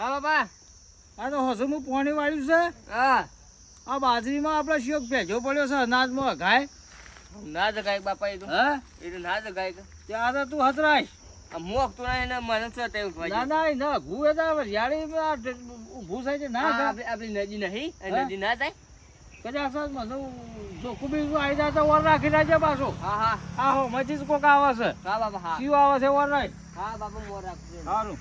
હા બાપા. આ તો હસું પાણી વાળ્યું છે. હા. આ બાજરીમાં આપણે શિયોક ભેજો પડ્યો છે અનાજમાં ગાય. ના જગાય બાપા એ તો. હા એ તો ના જગાય કે. ત્યાં તો તું હતરાઈશ. આ મોક તો એને મને છે તે ઉઠવા ના ના ના ભૂ એ તો યાળી ભૂ થાય છે ના આપણી નદી નહીં નદી ના જાય. કદાચ મને ચોખ્ખું બીજું આવી જાય તો વર રાખી રાખજે પાછો. હા હા હા હો મચી કોક આવે છે. હા બાપા હા. શિવ આવે છે વર રાખ. હા બાપા મોર રાખજો. સારું.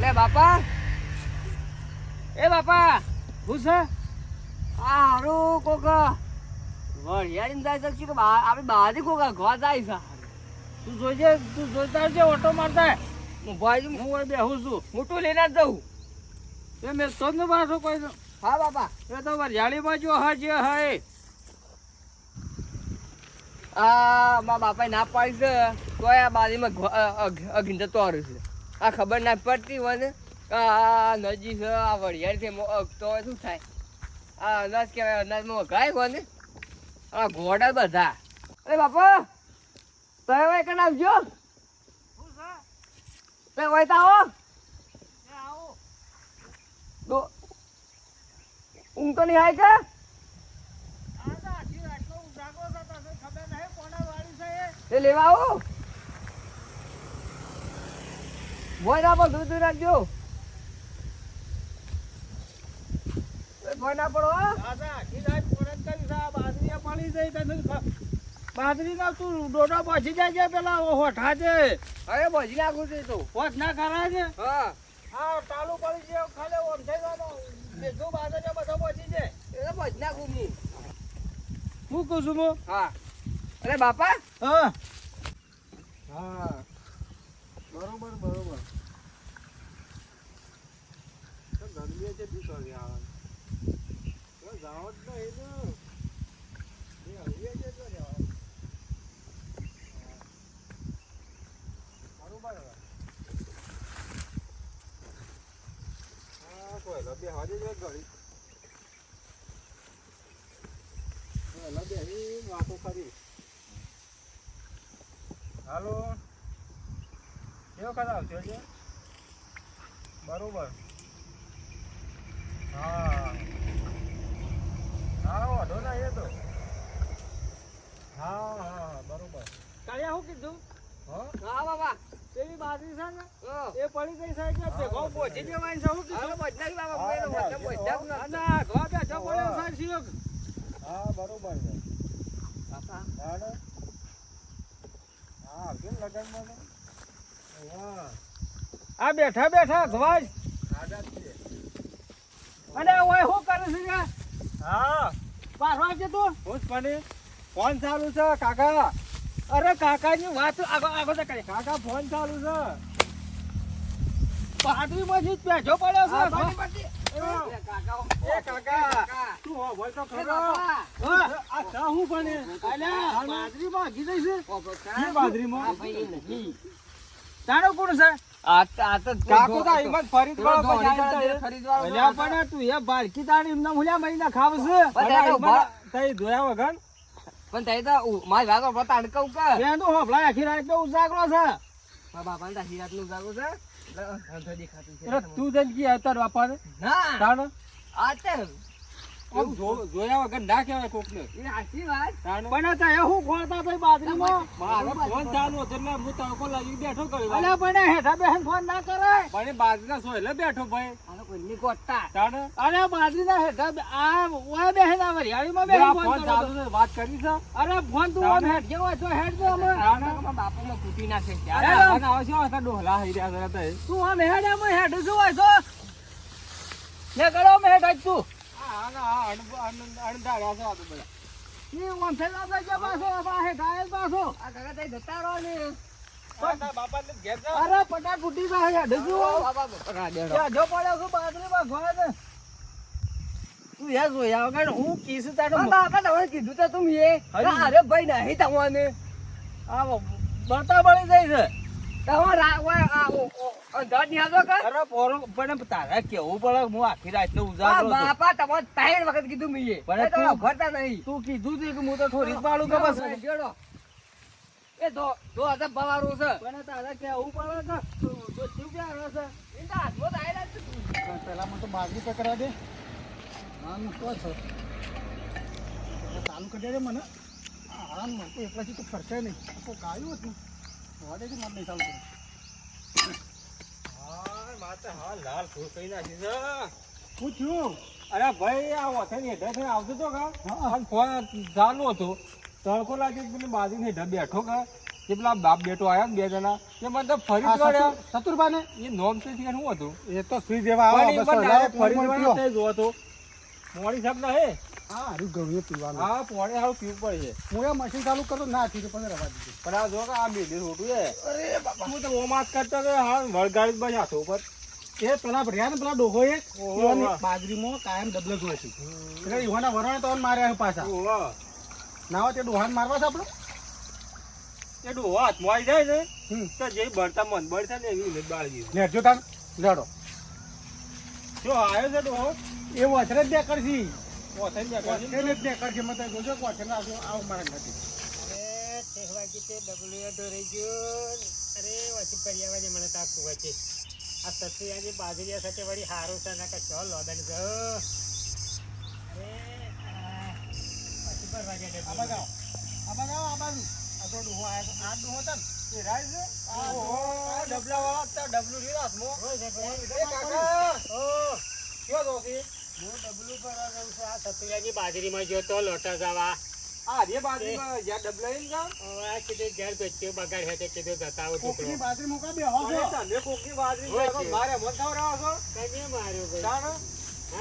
લે બાપા. એ બાપા. શું છે? આ હારું કોક વરિયાળી જાય છે કે આપણે બહારથી કોક ઘર જાય છે. તું જોઈજે તું જોઈતા છે ઓટો મારતા. હું ભાઈ હું બેહું છું. મોટું લઈને જ જઉં. એ મેં તો જ પાછો કોઈ હા બાપા. એ તો વરિયાળીમાં જો હા જે હા આ મારા બાપાએ ના પાડી છે તોય આ બારીમાં અગીને જતો આવ્યો છે. આ ખબર ના પડતી હોય ને આ નજી છે આ વરિયાળી છે તો શું થાય. આ અનાજ કહેવાય અનાજમાં વઘાય હોય ને આ ઘોડા બધા. અરે બાપા તમે વય કણ આવજો. તમે વયતા આવો. ઊંઘ તો નહીં આવે કે એ લેવા આવો. ભોય ના પણ દૂધ રાખજો. ભોય ના પડો. બાજરી ના તું ડોડો પહોંચી જાય છે પેલા હોઠા છે. અરે ભજી નાખું છે તું. હોઠ ના ખરા છે. હા હા ચાલુ પડી છે ખાલી ઓમ થઈ ગયો. જો બાજરી બધો પહોંચી જાય. એ ભજી નાખું હું. હું કહું છું હું. હા અરે બાપા. હા હા બરોબર બરોબર. ગરમી છે બી કરી આવે. જાવ જ નહીં ને હળવી છે તો જાવ. બરોબર. હા કોઈ લબે હાજે જ ઘડી. લબે હી વાતો કરી. હાલો કેવો ખરાબ છે જે બરોબર. હા હા વાંધો ના એ તો. હા હા બરોબર. કાલે શું કીધું? હા બાપા. પેલી બાજરી છે ને હા એ પડી ગઈ છે કે ભેગો પહોંચી જવાની છે. શું કીધું? ભજી નાખી બાપા. ના ઘવા બેઠો પડ્યો છે શિયોક. હા બરોબર છે. બાપા હા કેમ લગનમાં વાહ આ બેઠા બેઠા ઘવા આદત છે. અને ઓય શું કરે છે કે હા પાછો છે તું. હું પણ ફોન ચાલુ છે કાકા. અરે કાકાની વાત આગળ કરે. કાકા ફોન ચાલુ છે. બાજરીમાંથી જ બેઠો પડ્યો છે. એ કાકા તું હો બોલ તો ખરો. આ ચા હું પણ અલ્યા બાજરીમાં આગી જઈ છે. એ બાજરીમાં તારો કોણ છે? કાકો તો હિંમત ફરી જ વાળો અલ્યા પણ તું એ બાળકી તારી એમના મુલ્યા મહિના ખાવશે. તઈ ધોયા વગર પણ તઈ તો મારી વાતો પતા અડકવું કે ત્યાં તો હોભળા આખી રાત તો ઉજાગરો છે. બાપા ને હીરાત નું જાગો છે દેખાતું છે. અરે તું જઈ ગયા અતાર બાપાને ના તાણ આ તે આમ જોયા વગર ના કહેવાય કોકને. એ સાચી વાત. પણ ત્યાં હું ખોળતા થઈ બાજરીમાં. મારો ફોન ચાલુ હતો એટલે હું તડકો લાગી બેઠો કર્યો. અલ્યા પણ હેઠા બેહન ફોન ના કરાય. પણ એ બાજરીના સોયલે બેઠો ભાઈ. આનો કોઈની કોટા તાણે અરે બાજરીના હેઠા આ ઓય બેહન આ વરિયાળીમાં બેહન ફોન ફોન ચાલુ કરો. છે વાત કરી છે. અરે ફોન તું આમ હેઠ ગયો હોય તો હેઠ જો અમે. બાપામાં કૂટી નાખે છે. અરે અને આવશે આવશે ડોહલા હઈ રહ્યા હતા. તું આમ હેઠ આમ હેઠ જો હોય તો ને કરો આમ હેઠ જ તું. અણધાર્યા છે આ તો બધા. ઈ ઓમ થઈ જાય કે પાછો આ હેઠ આય પાછો. આ કાકા તઈ જતા રહો ને. બાપાને ઘેર જા. અરે પટા તૂટી જાય હેઠ જો. બાપા રાડેડો. ત્યાં જો પડ્યો છું બાજરીમાં ઘોડે ને. તું યાર જોયા વગર હું કીસ તારો બાપા તમે કીધું તો તું એ અરે ભાઈ નહીં તમને આ બળતા બળી જાય છે. અંધાર નિહાળો કર. અરે પોરો પણ તારે કેવું પડે હું આખી રાત નો ઉજાગરો હતો. બાપા તમે 3 વખત કીધું મીએ પણ તો તું- ઘરતા નહીં. તું કીધું તું કે હું તો થોડી જ પાડું કે બસ જોડો. એ તો આ ભવારો છે પણ તારે કેવું પડે કે તો શું કે આવે છે એના હાથમાં તો આયેલા જ છે. પેલા મને તો બાજરી પકડા દે હા મૂકો છો ચાલુ કરી દે મને આરામ મને તો એકલાથી તો ફરશે નહીં તો ગાયું હતું વાડે મને નહીં ચાલુ કર્યું હા માતે હા લાલ ફૂલ કરી નાખી છે શું થયું અરે ભાઈ આ વથે ને હેઠે થઈને આવતો તો કા હા. અને ફોન ચાલુ હતો તડકો લાગે પેલી બાજુ ને હેઠે બેઠો કા કે પેલા બાપ બેટો આયા ને બે જણા કે મને તો ફરી જ વળ્યા શત્રુબા ને એ નોમ છે શું હતું એ તો સુઈ જેવા પણ આવે ઈ બસો મને લાવો, direct ફરી જ પોણી વળ્યા પીવો. તે જોવો તો મોડી સાહેબ ના હે હા હારું ગળ્યું પીવાનું હા પોણી હારું પીવું પડે છે હું એ મશીન ચાલુ કરું ના થી પણ રવા દીધું પણ આ જો કે આ બેડી રોટું છે અરે બાપા હું તો ઓમાસ કરતો તો હા વળગાડી જ બસ હાથો ઉપર એ પેલા રહ્યા ને પેલા ડોહો એ ઓહો. ઈવાની બાજરીમાં કાયમ ડબલ જ હોય છે એટલે ઈવાના વરણ તો માર્યા છે પાછા ઓહો ના હોય તે ડોહાને મારવા છે આપણે એ ડોહો હાથમાં આવી જાય ને હમ તો જે બળતા મન બળતા ને એવી ઇમેજ બાળી ગયું લેજો તાન લેડો જો આવ્યો છે ડોહો એ વચરે જ દેકર છે ઓથે જ જતો છે. વચરે જ દેકર છે મત જોજો વચરે આવું મારે નથી અરે ઠેહવાજી તે ડબલુએ ઢોરાઈ ગયો અરે વચ્ચે પરિયાવા જે મને તાકતું વચ્ચે આ સત્યાજી બાજરીયા સાથે વળી હારું છે ને કે ચો લોદન ગયો અરે વચ્ચે પરવાજે આ બાજુ આવો. આ બાજુ આવો, આ બાજુ આ તો ડોહો આયો તો. આ ડોહો તાન એ રાય છે ઓહો ડબલાવાળા તો ડબલું રહ્યું હાથમાં એ કાકા ઓ કયો દોશી હું ડબલું પર રહું છું આ સત્યાજી બાજરીમાં ગયો તો લોટા જવા આ રે બાજુમાં જ્યાં ડબલા છે ને કા આ કીધું ઘેર બેચ્યો બગાડ હે તે કીધું જતા આવો કોકની ટુકડો બાજરી મૂકા બેહો છો. અરે તમે કોકની બાજરી હોય ખાઓ, છે. મારે મત ખવડાવો છો કને માર્યો ભાઈ જાણો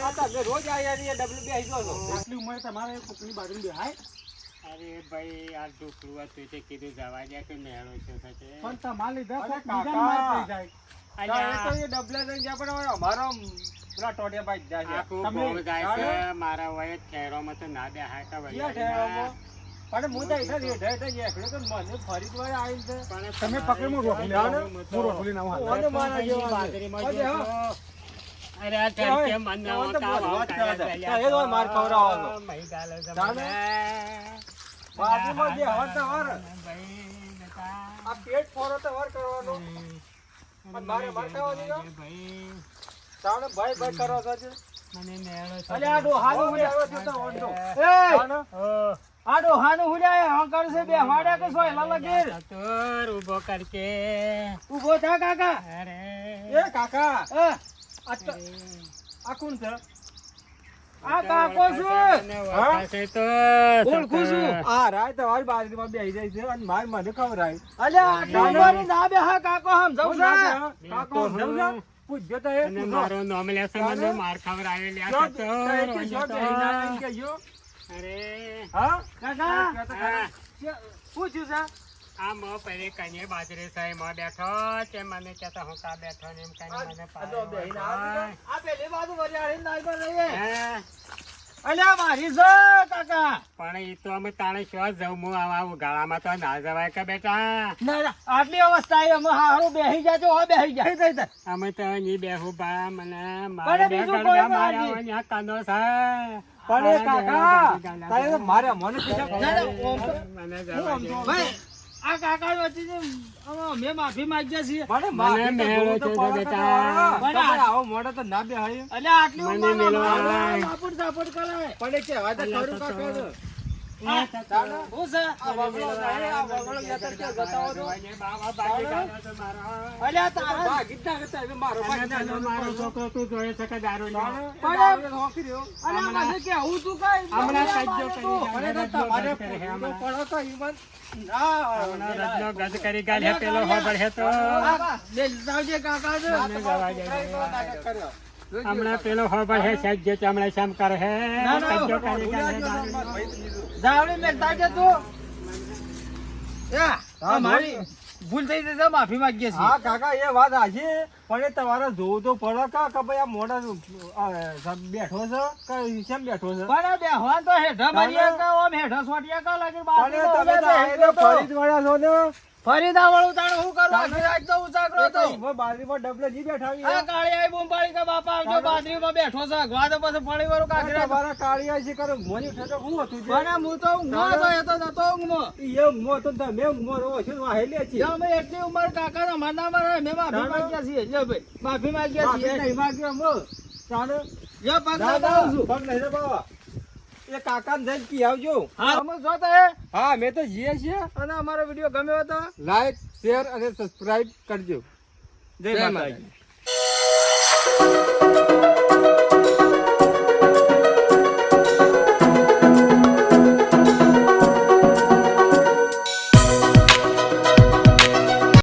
આ તમે રોજ આયા ને ડબલું બે આઈ છો આટલી ઉંમરે તમારે કોકની બાજરી બેહાય અરે ભાઈ આ ઢોકળું હતું તે કીધું જવા દે કે મેળો છે સાથે પણ તમારે લીધા અરે કોક બીજાને માર કાકા. પડી જાય. તો એ ડબલા લઈને જ્યાં પણ હવે અમારો પેલા ટોટિયા બાઈ જાય છે આખું તમે ગોળ ગાય છે જાણો? મારા વયે ઠેરોમાં તો ના બેહાય તો વળી ક્યાં ઠેરાવો? પણ હું તો એટલા રેઢે રેઢે એકલો તો મને ફરી જ વાર આવીને છે. પણ તમે પકડ હું રોટલી જાણો? લાવું. હું રોટલી લાવું હાલ. ઓને મારા જેવા છે. બાજરીમાં ઓજે જો હો. તો. અરે આ તડકે મને તો ઓટા બહુ વાવ વાત કાઢ્યા કરે છે. પહેલા તો એ તો માર ખવડાવવાનો. તો મહી ગાલે છે જાણો? મને. બાજુમાં જે હવર તો હવર. ભાઈ બેટા. આ પેટ ફોરો તો વાર કરવાનો અને મારે માર ખાવાની તો? ભાઈ જાણો ભાઈ ભાઈ કરો છો જે. મને મેળો છે. અલે આ ડોહાનું ઓને હુલ્યા. આવ્યો છે તો ઓંધો. એ જાણો? ઓ, આ ડોહાનું હુલ્યા હંકાર છે બે વાડે કે સોયલા લગીર સતુર ઊભો કરકે. ઊભો થા કાકા. અરે એ કાકા એ, આ તો આ કોણ છે આ કાકો છું. ઓળખાશે તો ઓળખું છું. આ રાય તો મારી બાજરીમાં બેહી જાય છે અને માર મને ખવડાય અલ્યા આટલી ઉંમરે ના બેહા કાકો સમજાવું હું ના છે. છે? કાકો સમજો? પૂછજો તો એ અને પૂછો. મારો નામ લેશે મને માર ખવડાવે લ્યા જો, સતુર, તો એ કે જો બેહી ના આવીને ઓળખાતો. કહેજો. અરે હા? કાકા કહો તો ખરા. પૂછ્યું છે આ મો પહેલે કને બાજરી સાહેબ માં બેઠો તે મને કહેતા હું કા બેઠો ને એમ કઈ મને આ જો બેહી ના આવી આ પેલી બાજુ વરિયાળી નાઈ પર રહીએ. હા, અલ્યા મારી છે કાકા. પણ ઈ તો અમે તાણે શું જવું હું આવા ગાળામાં તો ના જવાય કે બેટા ના ના આટલી અવસ્થા એ અમે હારું બેહી જાજો હો બેહી જાય થઈ જાય. અમે તો ની બેહું બા મને પણ મારે બે બીજું ગળગા કોઈ માર્યા નહીં. હોય ને આ કાનો છે પણ એ કાકા તારે તો મારે મને કીધું ના, ના, ઓમ તો- મને જવા દે. ભાઈ આ કાકા વચ્ચે મેં માફી માંગ્યા છીએ. મને માફી તો મેળો જોવું તો છે પડે બેટા. તો ખરા. પણ આવો મોઢો તો ના બેહાય. અલ્યા આટલી મને ઉંમરમાં મેલવા મારા આય. બાપુને ઝાપટ કરાય. પણ એ કહેવાય તો ખરું કાકા તો. આ ચાલો. શું છે? આ વગડો નહીં, આ વગડો જતા ત્યાં જતા હો તો. બાબા બાજી ગાળો તો મારો. અલ્યા તારા ભાગી જ ના જતા, હવે મારો ભાગી જ ના અને જતો. મારો છોકરો તું જોઈ શકે દારૂ ચાલો. લ્યો. એ દારૂને હોંકી રહ્યો. અલ્યા મને કેવું તું કઈ હમણાં મારે કજ્જો તો. કરી મને તો તમારે પૂછવું તો પડે તો ઈવન. ના, હમણાં રજનો ગજ કરી ગાલ્યા પેલો ખબર હે તો આ બે લાવજે કાકા છે. આ તો મારો છોકરાએ તો નાટક કર્યો. હમણાં પેલો ખબર હે સાહેબ જે હમણાં શેમ કરે હે ના, ના, કજ્જો કરી ભૂલ્યા ગાલ્યા ગયો દારૂ. મારો ભાઈ બીજો. જાવડી મેલતા કે તું યા હા, મારી ભૂલ થઈ જશે માફી માંગીએ છીએ. હા કાકા એ વાત હાચી પણ એ તમારે જોવું તો પડે કે ભાઈ આ મોઢા બેઠો છે કે કેમ બેઠો છે પણ બેહવાન તો હેઠા મારીએ કે ઓમ હેઠા સોટિયા કા લાગે પણ એ તમે તો આઈને ફરી જ વળ્યા છો ને ફરી દા વાળું તાણ હું કરું તાણે? આખી રાત તો ઉજાગરો હતો ઊભો બાજરીમાં ડબલે જી બેઠા છીએ. આ કાળી આઈ બૂમ પાડી કે બાપા આવજો તાણે? બાજરીમાં બેઠો છે અગવા તો પછી ફરી વાળું કાઢી રાખ તમારા કાળિયા છે કરો મોની ઠેઠો હું હતું જે? મને હું તો ઊંઘમાં હતો એ તો નતો ઊંઘમાં ઈ એમ મો તો તમે ઊંઘમાં રહો છો ને વાહેલી છીએ. અમે એટલી ઉંમર કાકા ના માના મારે મેં માફી તાણે? માંગ્યા છીએ લ્યો ભાઈ માફી માંગ્યા માફી છીએ નહીં માંગ્યો મો. તાણે? લ્યો પગ ના, લગાવું ના, છું પગ નહીં રે બાવા. એ કાકાને જઈને કી આવજો. હા અમે જોતા હે હા મેં તો જઈએ છીએ. અને અમારો વિડીયો ગમ્યો હતો લાઈક શેર અને સબસ્ક્રાઇબ કરજો. જય જય માતાજી. માતાજી.